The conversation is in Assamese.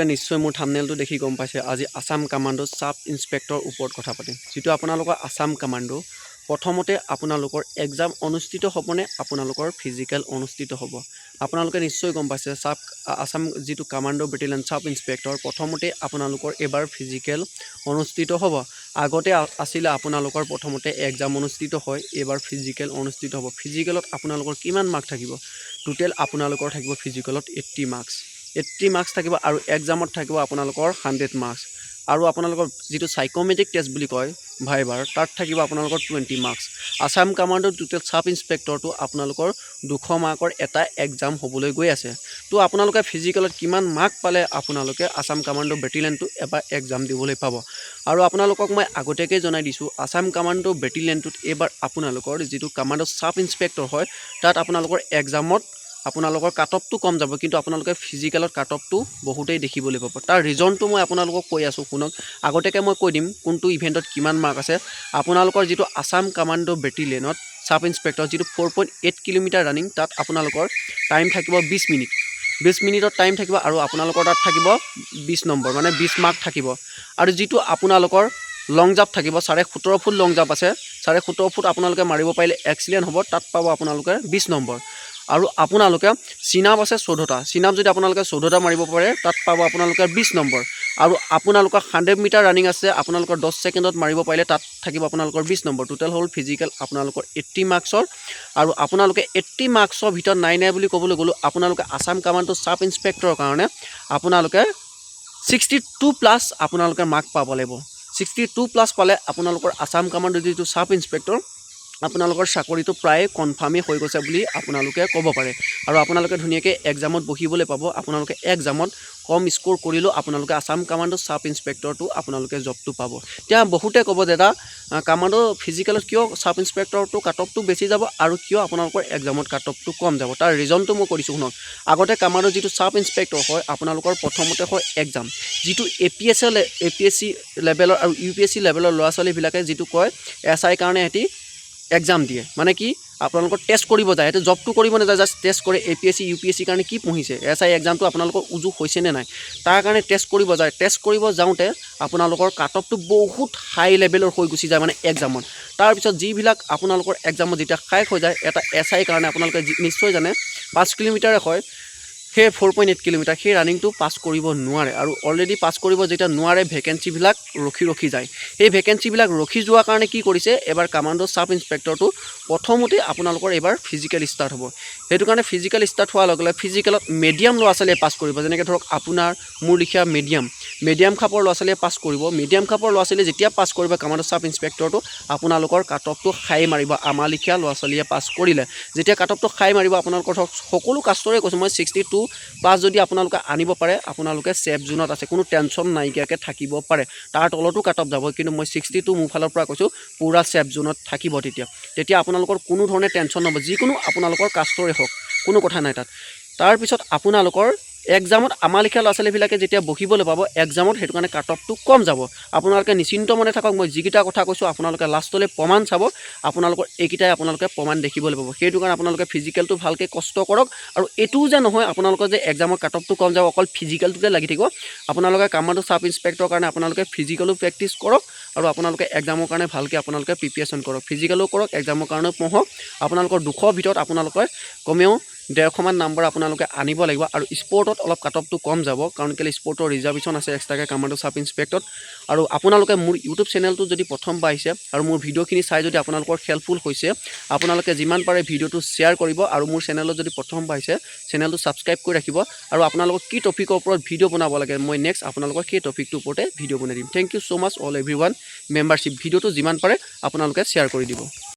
আপোনালোকে নিশ্চয় মোৰ থাম্বনেইলটো দেখি গম পাইছে আজি আসাম কামাণ্ডো সাব ইন্সপেক্টৰ ওপৰত কথা পাতিম যেটো আপোনালোকৰ আসাম কামাণ্ডো প্ৰথমতে আপোনালোকৰ এক্সাম অনুষ্ঠিত হ'বনে আপোনালোকৰ ফিজিক্যাল অনুষ্ঠিত হ'ব আপোনালোকে নিশ্চয় গম পাইছে আসাম যেটো কামাণ্ডো ব্যাটালিয়ন সাব ইন্সপেক্টৰ প্ৰথমতে আপোনালোকৰ এবাৰ ফিজিক্যাল অনুষ্ঠিত হ'ব আগতে আছিল আপোনালোকৰ প্ৰথমতে এক্সাম অনুষ্ঠিত হয় এবাৰ ফিজিক্যাল অনুষ্ঠিত হ'ব ফিজিক্যালত আপোনালোকৰ কিমান মাৰ্ক থাকিব টোটাল আপোনালোকৰ থাকিব ফিজিক্যালত 80 মাৰ্কস 80 মাৰ্কস থাকিব আৰু এক্সামত থাকিব আপোনালোকৰ 100 মাৰ্কস আৰু আপোনালোকৰ যেটো সাইকোমেট্ৰিক টেষ্ট বুলি কয় ভাইবাৰ তাত থাকিব আপোনালোকৰ 20 marks Assam commando total sub ইন্সপেক্টৰটো আপোনালোকৰ 200 মাৰ্কৰ এটা এক্সাম হ'বলৈ গৈ আছে তো আপোনালোকে ফিজিক্যালত কিমান মাৰ্ক পালে আপোনালোকে আসাম কামাণ্ডো ব্যাটালিয়নটো এবাৰ এক্সাম দিবলৈ পাব আৰু আপোনালোকক মই আগতেকৈ জনাই দিছো আসাম কামাণ্ডো ব্যাটালিয়নটোত এবাৰ আপোনালোকৰ যেটো কামাণ্ডো সাব ইন্সপেক্টৰ হয় তাত আপোনালোকৰ এক্সামত আপোনালোকৰ কাটঅফটো কম যাব কিন্তু আপোনালোকে ফিজিক্যালত কাটঅফটো বহুতেই দেখিবলৈ পাব তাৰ ৰিজনটো মই আপোনালোকক কৈ আছো শুনক আগতেকৈ মই কৈ দিম কোনটো ইভেন্টত কিমান মাৰ্ক আছে আপোনালোকৰ যেটো আসাম কামাণ্ডো ব্যাটালিয়নত সাব ইন্সপেক্টৰ যেটো 4.8 কিলোমিটাৰ ৰানিং তাত আপোনালোকৰ টাইম থাকিব 20 মিনিট 20 মিনিটৰ টাইম থাকিব আৰু আপোনালোকৰ তাত থাকিব 20 নম্বৰ মানে 20 মাৰ্ক থাকিব আৰু যেটো আপোনালোকৰ লং জাম্প থাকিব 17.5 ফুট লং জাম্প আছে 17.5 ফুট আপোনালোকে মাৰিব পাৰিলে এক্সিলেন্ট হ'ব তাত পাব আপোনালোকে 20 নম্বৰ আৰু আপোনালোকে সিনাপ আছে 14টা সিনাপ যদি আপোনালোকে 14টা মাৰিব পাৰে তাত পাব আপোনালোকে 20 নম্বৰ আৰু আপোনালোকৰ 100 মিটাৰ ৰানিং আছে আপোনালোকৰ 10 সেকেন্ডত মাৰিব পাৰিলে তাত থাকিব আপোনালোকৰ 20 নম্বৰ টোটাল হল ফিজিক্যাল আপোনালোকৰ 80 মাৰ্কসৰ আৰু আপোনালোকে 80 মাৰ্কসৰ ভিতৰত নাই বুলি ক'বলৈ গলো আপোনালোকে আসাম কামাণ্ডো সাব ইন্সপেক্টৰৰ কাৰণে আপোনালোকে 62 প্লাস আপোনালোকে মাৰ্ক পাব লাগিব 62 প্লাস পালে আপোনালোকৰ আসাম কামাণ্ডো যেটো সাব ইন্সপেক্টৰ আপোনালোকৰ চাকৰিটো প্ৰায় কনফাৰ্মে হৈ গৈছে বুলি আপোনালোকে ক'ব পাৰে আৰু আপোনালোকে ধুনিয়াকৈ এক্সামত বহিবলৈ পাব আপোনালোকে এক্সামত কম স্কোৰ কৰিলো আপোনালোকে আসাম কামাণ্ডো সাব ইন্সপেক্টৰটো আপোনালোকে জবটো পাব এতিয়া বহুতে ক'ব দাদা কামাণ্ডো ফিজিক্যালত কিয় সাব ইন্সপেক্টৰটো কাটঅফটো বেছি যাব আৰু কিয় আপোনালোকৰ এক্সামত কাটঅফটো কম যাব তাৰ ৰিজনটো মই কৰিছো শুনক আগতে কামাণ্ডো যেটো সাব ইন্সপেক্টৰ হয় আপোনালোকৰ প্ৰথমতে হয় এক্সাম যেটো এপিএসসি লেভেলৰ আৰু ইউপিএসসি লেভেলৰ ল'ৰা ছোৱালী বিলাকে যেটো কয় এসআই কাৰণে এটি এক্সাম দিয়ে মানে কি আপোনালোকৰ টেষ্ট কৰিব যায় এটো জবটো কৰিব না যায় জাস্ট টেষ্ট কৰে এপিএসসি ইউপিএসসি কাৰণে কি পঢ়িছে এসআই এক্সামটো আপোনালোকৰ উজু হৈছে নে নাই তাৰ কাৰণে টেষ্ট কৰিব যায় টেষ্ট কৰিব যাওঁতে আপোনালোকৰ কাটঅফটো বহুত হাই লেভেলৰ হৈ গুছি যায় মানে এক্সামত তাৰ পিছত যিবিলাক আপোনালোকৰ এক্সামত যেতিয়া খাই হৈ যায় এটা এসআই কাৰণে আপোনালোকে নিশ্চয় জানে 5 কিলোমিটাৰ হয় হে 4.8 কিলোমিটাৰ হে ৰানিংটো পাস কৰিব নোৱাৰে আৰু অলৰেডি পাস কৰিব যেটা নোৱাৰে ভ্যাকেন্সি বিলাক ৰখি যায় এই ভ্যাকেন্সি বিলাক ৰখি যোৱা কাৰণে কি কৰিছে এবাৰ কামাণ্ডো সাব ইন্সপেক্টৰটো প্ৰথমতে আপোনালোকৰ এবাৰ ফিজিক্যাল ষ্টাৰ্ট হ'ব হেতু কাৰণে ফিজিক্যাল ষ্টাৰ্ট হোৱাৰ লগে লগে ফিজিক্যালত মিডিয়াম ল'ৰা ছোৱালীয়ে পাস কৰিব যেনেকৈ ধৰক আপোনাৰ মোৰ লিখা মিডিয়াম খাপৰ ল'ৰা ছোৱালীয়ে পাস কৰিব মিডিয়াম খাপৰ ল'ৰা ছোৱালীয়ে যেতিয়া পাস কৰিব কামাণ্ডো সাব ইন্সপেক্টৰটো আপোনালোকৰ কাটঅফটো হাই মাৰিব আমাৰ লিখা ল'ৰা ছোৱালীয়ে পাস কৰিলে যেতিয়া কাটঅফটো হাই মাৰিব আপোনালোকৰ সকলো কাষ্টৰে কৈছো মই 62 প্লাস যদি আপোনালোকে আনিব পাৰে আপোনালোকে সেফ জোনত আছে কোনো টেনচন নাইকিয়াকে থাকিব পাৰে তাৰ তলতো কাটঅফ যাব কিন্তু মই 62 মোৰ ফালৰ পৰা কৈছো পুৰা সেফ জোনত থাকিব তেতিয়া আপোনালোকৰ কোনো ধৰণে টেনচন নহব যিকোনো আপোনালোকৰ কাষ্টৰে হওক কোনো কথা নাই তাৰ পিছত আপোনালোকৰ এক্সামত আমালিখা ল'ৰা-ছোৱালী বিলাকে যেতিয়া বহিবলৈ পাব এক্সামত হেতু কাৰণে কাটঅফটো কম যাব আপোনালোকে নিশ্চিন্ত মনে থাকক মই যিকিটা কথা কৈছো আপোনালোকে লাষ্টলৈ প্ৰমাণ চাব আপোনালোকৰ এইকিটাই আপোনালোকে প্ৰমাণ দেখিবলৈ পাব হেতু কাৰণে আপোনালোকে ফিজিক্যালটো ভালকে কষ্ট কৰক আৰু এটু যে নহয় আপোনালোকৰ যে এক্সামৰ কাটঅফটো কম যাব অকল ফিজিক্যালটোতে লাগি থাকিব আপোনালোকে কামাণ্ডো সাব ইন্সপেক্টৰৰ কাৰণে আপোনালোকে ফিজিক্যালো প্ৰেক্টিস কৰক আৰু আপোনালোকে এক্সামৰ কাৰণে ভালকে আপোনালোকে প্ৰিপাৰেচন কৰক ফিজিক্যালো কৰক এক্সামৰ কাৰণে পঢ়ক আপোনালোকৰ 200 ভিতৰত আপোনালোকে কমেও 150 মান নম্বৰ আপোনালোকে আনিব লাগিব আৰু স্পৰ্টত অলপ কাটঅফটো কম যাব কাৰণ কেলে স্পৰ্টৰ ৰিজাৰ্ভেশন আছে এক্সট্ৰাকে কামাণ্ডো সাব ইন্সপেক্টৰত আৰু আপোনালোকে মোৰ ইউটিউব চেনেলটো যদি প্ৰথম পাইছে আৰু মোৰ ভিডিওখিনি চাই যদি আপোনালোকৰ হেল্পফুল হৈছে আপোনালোকে যিমান পাৰে ভিডিওটো শেয়াৰ কৰিব আৰু মোৰ চেনেলত যদি প্ৰথম পাইছে চেনেলটো সাবস্ক্ৰাইব কৰি ৰাখিব আৰু আপোনালোকক কি টপিকৰ ওপৰত ভিডিও বনাব লাগে মই নেক্সট আপোনালোকক কি টপিকটোৰ ওপৰতে ভিডিও বনাই দিম থ্যাংক ইউ সো মাচ অল এভৰিওয়ান মেম্বাৰশিপ ভিডিওটো যিমান পাৰে আপোনালোকে শেয়াৰ কৰি দিব